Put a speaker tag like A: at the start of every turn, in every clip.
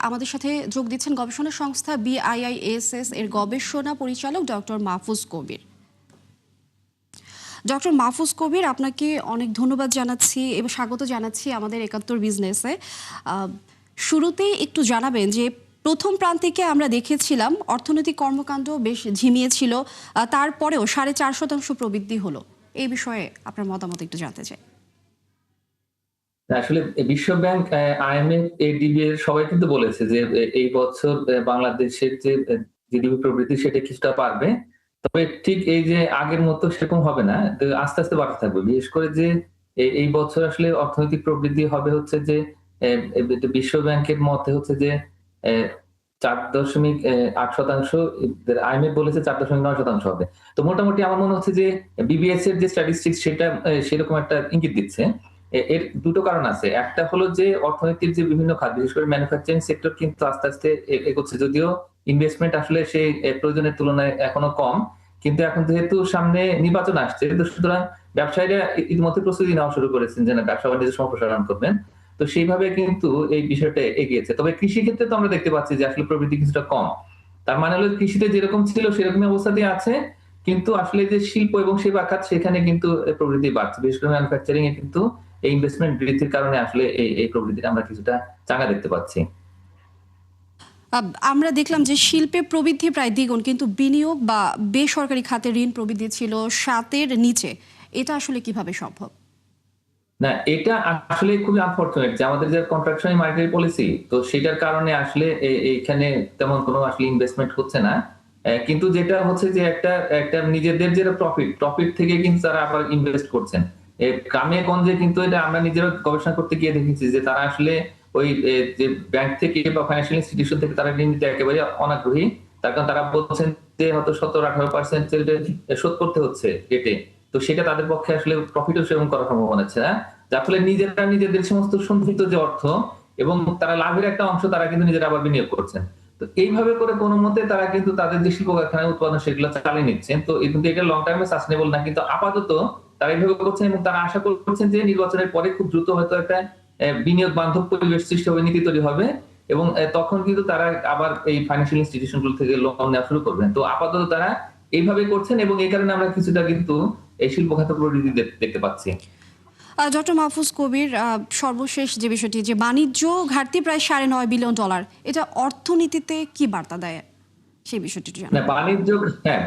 A: আমাদের সাথে যোগ দিচ্ছেন গবেষণা সংস্থা BIISS এর গবেষণা পরিচালক ডক্টর মাহফুজ কবির। ডক্টর মাহফুজ কবির, আপনাকে অনেক ধন্যবাদ জানাচ্ছি এবং স্বাগত জানাচ্ছি আমাদের ৭১ বিজনেসে। শুরুতেই একটু জানাবেন যে প্রথম প্রান্তিকে আমরা দেখেছিলাম অর্থনৈতিক কর্মকাণ্ড বেশ ঝিমিয়েছিল, তারপরেও ৪.৫% প্রবৃদ্ধি হলো। এই বিষয়ে আপনার মতামত একটু জানতে চাই।
B: আসলে বিশ্ব ব্যাংক, IMF, ADB এর সবাই কিন্তু বলেছে যে এই বছর বাংলাদেশের যে জিডিপি প্রবৃদ্ধি সেটা কিছুটা বাড়বে, তবে ঠিক এই যে আগের মতো সেরকম হবে না, আস্তে আস্তে বাড়তে থাকবে। বিশেষ করে যে এই বছর আসলে অর্থনৈতিক প্রবৃদ্ধি হবে হচ্ছে যে বিশ্ব ব্যাংকের মতে হচ্ছে যে ৪.৮%, IMF বলেছে ৪.৯% হবে। তো মোটামুটি আমার মনে হচ্ছে যে BBS এর যে স্ট্যাটিস্টিক্স সেটা সেরকম একটা ইঙ্গিত দিচ্ছে। এর দুটো কারণ আছে। একটা হলো যে অর্থনীতির যে বিভিন্ন খাত, বিশেষ করে ম্যানুফ্যাকচারিং সেক্টর কিন্তু আস্তে আস্তে এগোচ্ছে, যদিও ইনভেস্টমেন্ট আসলে সেই প্রয়োজনের তুলনায় এখনো কম। কিন্তু এখন যেহেতু সামনে নির্বাচন আসছে, তো সুতরাং ব্যবসায়ীরা ইতিমধ্যে প্রস্তুতি নেওয়া শুরু করেছেন যে না, ব্যবসা বাণিজ্য সম্প্রসারণ করবেন। তো সেইভাবে কিন্তু এই বিষয়টা এগিয়েছে। তবে কৃষি ক্ষেত্রে তো আমরা দেখতে পাচ্ছি যে আসলে প্রবৃদ্ধি কিছুটা কম। তার মানে হলো কৃষিতে যেরকম ছিল সেরকমই অবস্থাতেই আছে, কিন্তু আসলে যে শিল্প এবং সেবা খাত সেখানে কিন্তু প্রবৃদ্ধি বাড়ছে। বিশেষ করে ম্যানুফ্যাকচারিং এ কিন্তু এই ইনভেস্টমেন্ট বৃদ্ধির কারণে আসলে এই প্রবৃদ্ধিটা আমরা কিছুটা চাঙ্গা দেখতে পাচ্ছি।
A: আমরা দেখলাম যে শিল্পে প্রবৃদ্ধি প্রায় দ্বিগুণ, কিন্তু বিনিয়োগ বা বেসরকারি খাতে ঋণ প্রবৃদ্ধি ছিল ৭-এর নিচে। এটা আসলে কিভাবে সম্ভব?
B: না, এটা আসলে খুবই আনফরচুনেট যে আমাদের যে কন্ট্রাকশনাল মনিটারি পলিসি, তো সেটার কারণে আসলে এইখানে তেমন কোনো আসলে ইনভেস্টমেন্ট হচ্ছে না। কিন্তু যেটা হচ্ছে যে একটা নিজেদের যে প্রফিট থেকে কিন্তু তারা আবার ইনভেস্ট করছেন। গ্রামে গঞ্জে কিন্তু এটা আমরা নিজেরা গবেষণা করতে গিয়ে দেখেছি যে তারা আসলে ওই যে ব্যাংক থেকে বা ফাইন্যান্সিয়াল ইনস্টিটিউশন থেকে তারা ঋণ নিতে একেবারে অনাগ্রহী। তার কারণ তারা বলছেন যে হয়তো ১৭-১৮% শোধ করতে হচ্ছে কেটে। তো সেটা তাদের পক্ষে আসলে প্রফিটও সেবন করার সম্ভাবনা আছে না। যার ফলে নিজেরা নিজেদের সমস্ত সঞ্চিত যে অর্থ এবং তারা লাভের একটা অংশ তারা কিন্তু নিজেরা আবার বিনিয়োগ করছেন। তো এইভাবে করে কোনো মতে তারা কিন্তু তাদের যে শিল্প কারখানায় উৎপাদন সেগুলো চালিয়ে নিচ্ছেন। তো কিন্তু এটা লং টার্মে সাস্টেনেবল না। কিন্তু আপাতত তারা এইভাবে করছেন এবং তারা আশা করছেন যে নির্বাচনের পরে খুব দ্রুত হয়তো একটা বিনিয়োগ বান্ধব পরিবেশ সৃষ্টি হবে, নীতি তৈরি হবে এবং তখন কিন্তু তারা আবার এই ফাইন্যান্সিয়াল ইনস্টিটিউশন গুলো থেকে লোন নেওয়া শুরু করবেন। তো আপাতত তারা এইভাবে করছেন এবং এই কারণে আমরা কিছুটা কিন্তু এই শিল্প খাতে প্রবৃদ্ধি দেখতে পাচ্ছি।
A: ডক্টর মাহফুজ কবির, সর্বশেষ যে বিষয়টি, যে বাণিজ্য ঘাটতি প্রায় $9.5 বিলিয়ন, এটা অর্থনীতিতে কি বার্তা দেয় সেই বিষয়টি একটু
B: না,
A: জানাবেন।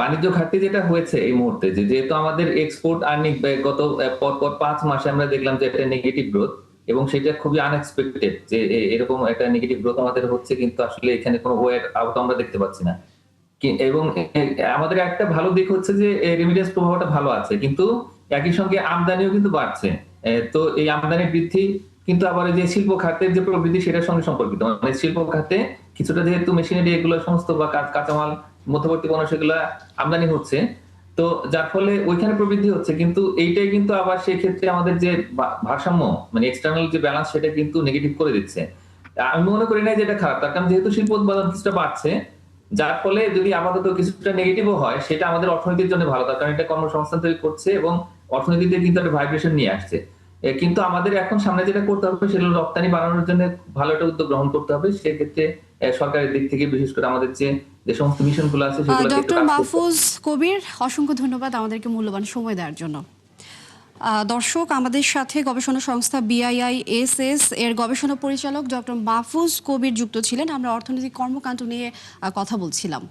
B: বাণিজ্য ঘাটতি যেটা হয়েছে এই মুহূর্তে, যেহেতু আমাদের এক্সপোর্ট আর্নিং গত পরপর ৫ মাসে আমরা দেখলাম যে একটা নেগেটিভ গ্রোথ এবং সেটা খুবই আনএক্সপেক্টেড যে এরকম একটা নেগেটিভ গ্রোথ আমাদের হচ্ছে, কিন্তু আসলে এখানে কোনো ওয়ে আউট আমরা দেখতে পাচ্ছি না। এবং আমাদের একটা ভালো দিক হচ্ছে যে রেমিটেন্স প্রভাবটা ভালো আছে, কিন্তু একই সঙ্গে আমদানিও কিন্তু বাড়ছে। তো এই আমদানি বৃদ্ধি কিন্তু আবার এই যে শিল্প খাতের যে প্রবৃদ্ধি সেটার সঙ্গে সম্পর্কিত। মানে শিল্প খাতে কিছুটা যেহেতু মেশিনারি এগুলো সমস্ত বা কাঁচামাল মধ্যবর্তী পণ্য সেগুলো আমদানি হচ্ছে, তো যার ফলে ওইখানে প্রবৃদ্ধি হচ্ছে, কিন্তু এইটাই কিন্তু আবার সেই ক্ষেত্রে আমাদের যে ভারসাম্য, মানে এক্সটার্নাল যে ব্যালেন্স সেটা কিন্তু নেগেটিভ করে দিচ্ছে। আমি মনে করি না যে এটা খারাপ, তার কারণ যেহেতু শিল্প উৎপাদন কিছুটা বাড়ছে, যার ফলে যদি আপাতত কিছুটা নেগেটিভও হয় সেটা আমাদের অর্থনীতির জন্য ভালো, তার কারণ এটা কর্মসংস্থান তৈরি করছে এবং অর্থনীতিতে কিন্তু একটা ভাইব্রেশন নিয়ে আসছে। কিন্তু আমাদের এখন সামনে যেটা করতে হবে সেটা রপ্তানি বাড়ানোর জন্য ভালো একটা উদ্যোগ গ্রহণ করতে হবে। সেক্ষেত্রে সরকারের দিক থেকে বিশেষ করে আমাদের যে সমস্ত মিশনগুলো আছে সেগুলো
A: ডক্টর মাহফুজ কবির, অসংখ্য ধন্যবাদ আমাদেরকে মূল্যবান সময় দেওয়ার জন্য। দর্শক, আমাদের সাথে গবেষণা সংস্থা BIISS এর গবেষণা পরিচালক ডক্টর মাহফুজ কবির যুক্ত ছিলেন। আমরা অর্থনৈতিক কর্মকাণ্ড নিয়ে কথা বলছিলাম।